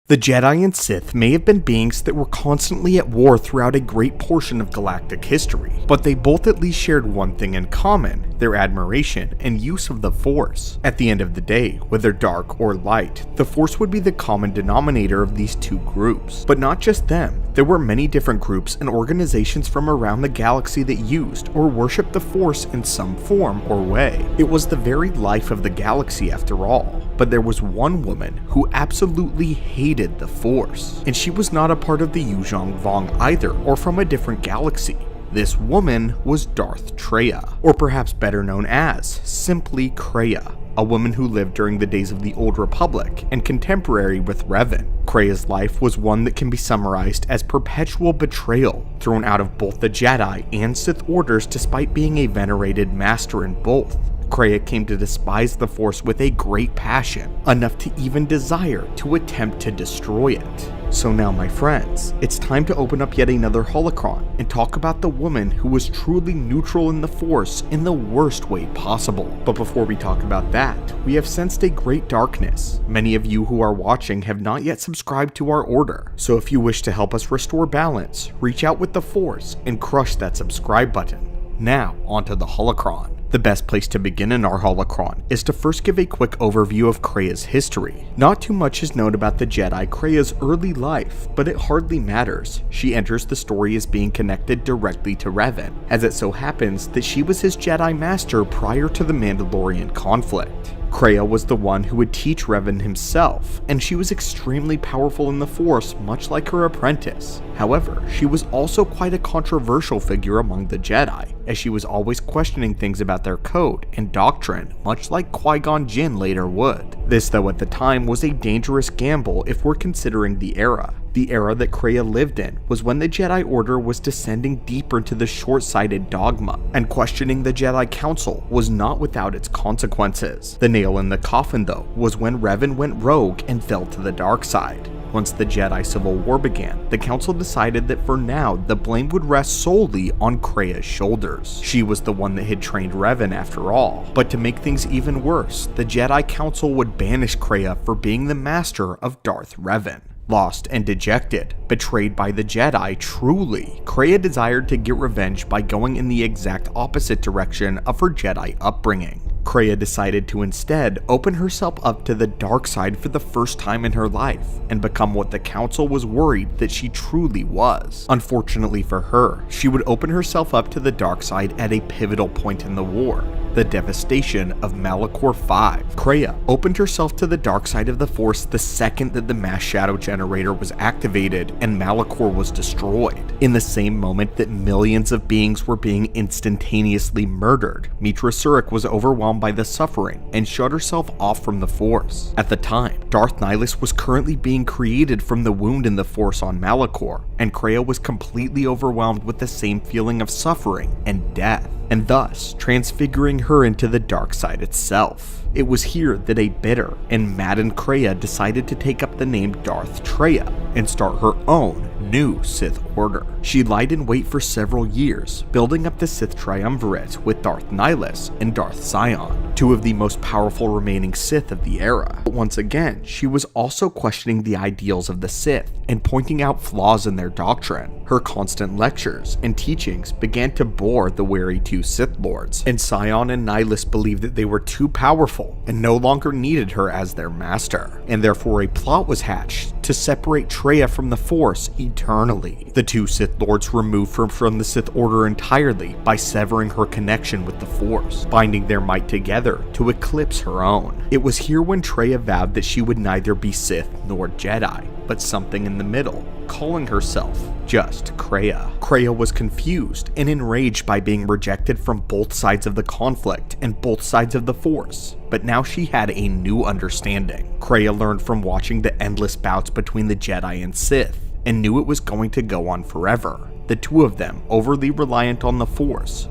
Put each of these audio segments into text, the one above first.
The Jedi and Sith may have been beings that were constantly at war throughout a great portion of galactic history, but they both at least shared one thing in common: their admiration and use of the Force. At the end of the day, whether dark or light, the Force would be the common denominator of these two groups. But not just them, there were many different groups and organizations from around the galaxy that used or worshipped the Force in some form or way. It was the very life of the galaxy after all. But there was one woman who absolutely hated the Force, and she was not a part of the Yuuzhan Vong either, or from a different galaxy. This woman was Darth Traya, or perhaps better known as simply Kreia, a woman who lived during the days of the Old Republic and contemporary with Revan. Kreia's life was one that can be summarized as perpetual betrayal, thrown out of both the Jedi and Sith orders despite being a venerated master in both. Kreia came to despise the Force with a great passion, enough to even desire to attempt to destroy it. So now, my friends, it's time to open up yet another holocron and talk about the woman who was truly neutral in the Force in the worst way possible. But before we talk about that, we have sensed a great darkness. Many of you who are watching have not yet subscribed to our order, so if you wish to help us restore balance, reach out with the Force and crush that subscribe button. Now, onto the holocron. The best place to begin in our holocron is to first give a quick overview of Kreia's history. Not too much is known about the Jedi Kreia's early life, but it hardly matters. She enters the story as being connected directly to Revan, as it so happens that she was his Jedi Master prior to the Mandalorian conflict. Kreia was the one who would teach Revan himself, and she was extremely powerful in the Force, much like her apprentice. However, she was also quite a controversial figure among the Jedi, as she was always questioning things about their code and doctrine, much like Qui-Gon Jinn later would. This, though, at the time was a dangerous gamble if we're considering the era. The era that Kreia lived in was when the Jedi Order was descending deeper into the short-sighted dogma, and questioning the Jedi Council was not without its consequences. The nail in the coffin, though, was when Revan went rogue and fell to the dark side. Once the Jedi Civil War began, the Council decided that for now, the blame would rest solely on Kreia's shoulders. She was the one that had trained Revan after all. But to make things even worse, the Jedi Council would banish Kreia for being the master of Darth Revan. Lost and dejected, betrayed by the Jedi truly, Kreia desired to get revenge by going in the exact opposite direction of her Jedi upbringing. Kreia decided to instead open herself up to the dark side for the first time in her life, and become what the Council was worried that she truly was. Unfortunately for her, she would open herself up to the dark side at a pivotal point in the war: the devastation of Malachor V. Kreia opened herself to the dark side of the Force the second that the mass shadow generator was activated and Malachor was destroyed. In the same moment that millions of beings were being instantaneously murdered, Mitra Surik was overwhelmed by the suffering and shut herself off from the Force. At the time, Darth Nihilus was currently being created from the wound in the Force on Malachor, and Kreia was completely overwhelmed with the same feeling of suffering and death, and thus transfiguring her into the dark side itself. It was here that a bitter and maddened Kreia decided to take up the name Darth Traya and start her own new Sith Order. She lied in wait for several years, building up the Sith Triumvirate with Darth Nihilus and Darth Sion, two of the most powerful remaining Sith of the era. But once again, she was also questioning the ideals of the Sith and pointing out flaws in their doctrine. Her constant lectures and teachings began to bore the wary two Sith Lords, and Sion and Nihilus believed that they were too powerful and no longer needed her as their master, and therefore a plot was hatched to separate Traya from the Force eternally. The two Sith Lords removed her from the Sith Order entirely by severing her connection with the Force, binding their might together to eclipse her own. It was here when Traya vowed that she would neither be Sith nor Jedi, but something in the middle, calling herself just Kreia. Kreia was confused and enraged by being rejected from both sides of the conflict and both sides of the Force, but now she had a new understanding. Kreia learned from watching the endless bouts between the Jedi and Sith, and knew it was going to go on forever. The two of them overly reliant on the Force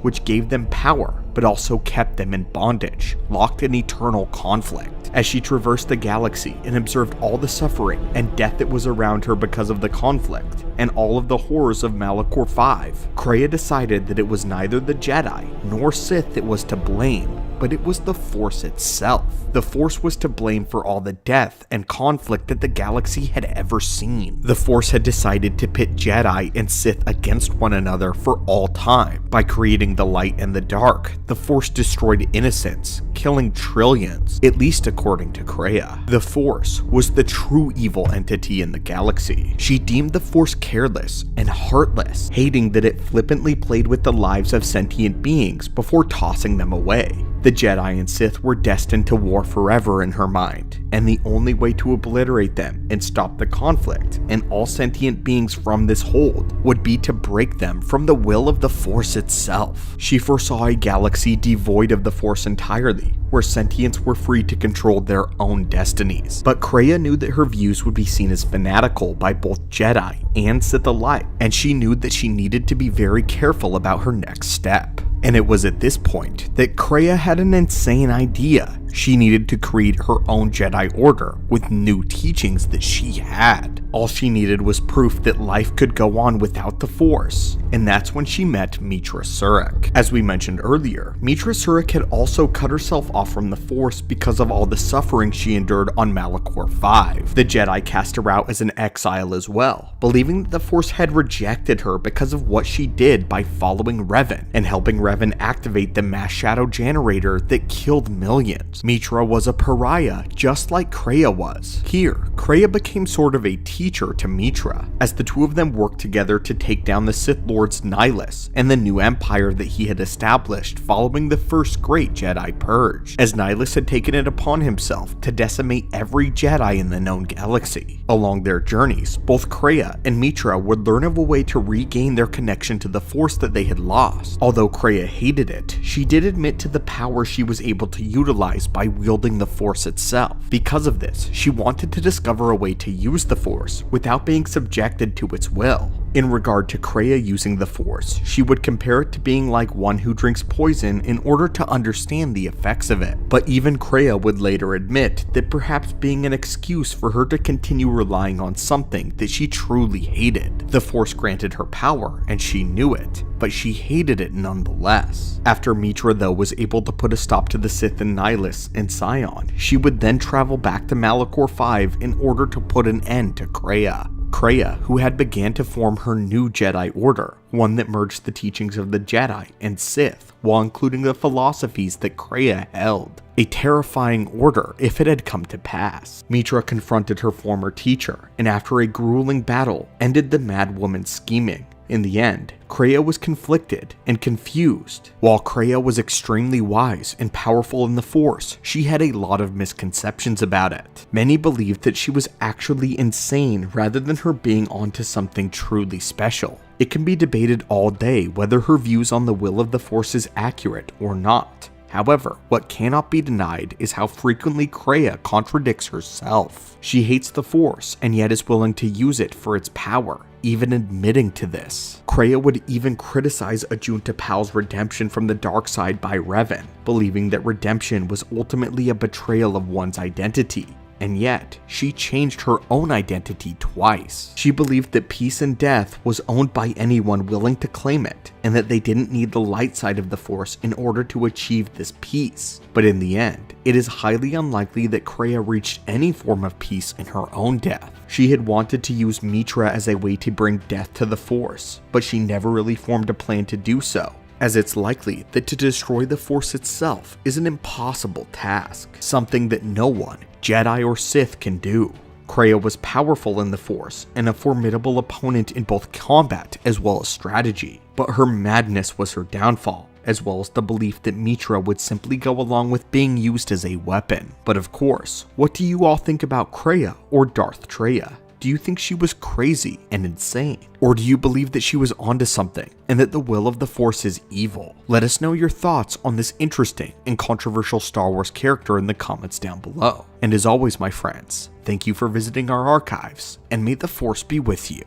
which gave them power, but also kept them in bondage, locked in eternal conflict. As she traversed the galaxy and observed all the suffering and death that was around her because of the conflict, and all of the horrors of Malachor V, Kreia decided that it was neither the Jedi nor Sith that was to blame, but it was the Force itself. The Force was to blame for all the death and conflict that the galaxy had ever seen. The Force had decided to pit Jedi and Sith against one another for all time. By creating the light and the dark, the Force destroyed innocence, killing trillions, at least according to Kreia. The Force was the true evil entity in the galaxy. She deemed the Force careless and heartless, hating that it flippantly played with the lives of sentient beings before tossing them away. The Jedi and Sith were destined to war forever in her mind, and the only way to obliterate them and stop the conflict and all sentient beings from this hold would be to break them from the will of the Force itself. She foresaw a galaxy devoid of the Force entirely, where sentients were free to control their own destinies. But Kreia knew that her views would be seen as fanatical by both Jedi and Sith alike, and she knew that she needed to be very careful about her next step. And it was at this point that Kreia had an insane idea. She needed to create her own Jedi Order with new teachings that she had. All she needed was proof that life could go on without the Force, and that's when she met Meetra Surik. As we mentioned earlier, Meetra Surik had also cut herself off from the Force because of all the suffering she endured on Malachor 5. The Jedi cast her out as an exile as well, believing that the Force had rejected her because of what she did by following Revan and helping Revan activate the mass shadow generator that killed millions. Meetra was a pariah, just like Kreia was. Here, Kreia became sort of a teacher to Meetra, as the two of them worked together to take down the Sith Lord's Nihilus and the new empire that he had established following the first great Jedi Purge, as Nihilus had taken it upon himself to decimate every Jedi in the known galaxy. Along their journeys, both Kreia and Meetra would learn of a way to regain their connection to the Force that they had lost. Although Kreia hated it, she did admit to the power she was able to utilize by wielding the Force itself. Because of this, she wanted to discover a way to use the Force without being subjected to its will. In regard to Kreia using the Force, she would compare it to being like one who drinks poison in order to understand the effects of it. But even Kreia would later admit that perhaps being an excuse for her to continue relying on something that she truly hated. The Force granted her power, and she knew it, but she hated it nonetheless. After Meetra though was able to put a stop to the Sith and Nihilus and Scion, she would then travel back to Malachor 5 in order to put an end to Kreia. Kreia, who had began to form her new Jedi Order, one that merged the teachings of the Jedi and Sith, while including the philosophies that Kreia held. A terrifying order if it had come to pass. Meetra confronted her former teacher, and after a grueling battle, ended the mad woman's scheming. In the end, Kreia was conflicted and confused. While Kreia was extremely wise and powerful in the Force, she had a lot of misconceptions about it. Many believed that she was actually insane rather than her being onto something truly special. It can be debated all day whether her views on the will of the Force is accurate or not. However, what cannot be denied is how frequently Kreia contradicts herself. She hates the Force and yet is willing to use it for its power, even admitting to this. Kreia would even criticize Ajunta Pal's redemption from the dark side by Revan, believing that redemption was ultimately a betrayal of one's identity. And yet, she changed her own identity twice. She believed that peace and death was owned by anyone willing to claim it, and that they didn't need the light side of the Force in order to achieve this peace. But in the end, it is highly unlikely that Kreia reached any form of peace in her own death. She had wanted to use Meetra as a way to bring death to the Force, but she never really formed a plan to do so, as it's likely that to destroy the Force itself is an impossible task, something that no one, Jedi or Sith, can do. Kreia was powerful in the Force and a formidable opponent in both combat as well as strategy, but her madness was her downfall, as well as the belief that Meetra would simply go along with being used as a weapon. But of course, what do you all think about Kreia or Darth Traya? Do you think she was crazy and insane? Or do you believe that she was onto something and that the will of the Force is evil? Let us know your thoughts on this interesting and controversial Star Wars character in the comments down below. And as always, my friends, thank you for visiting our archives, and may the Force be with you.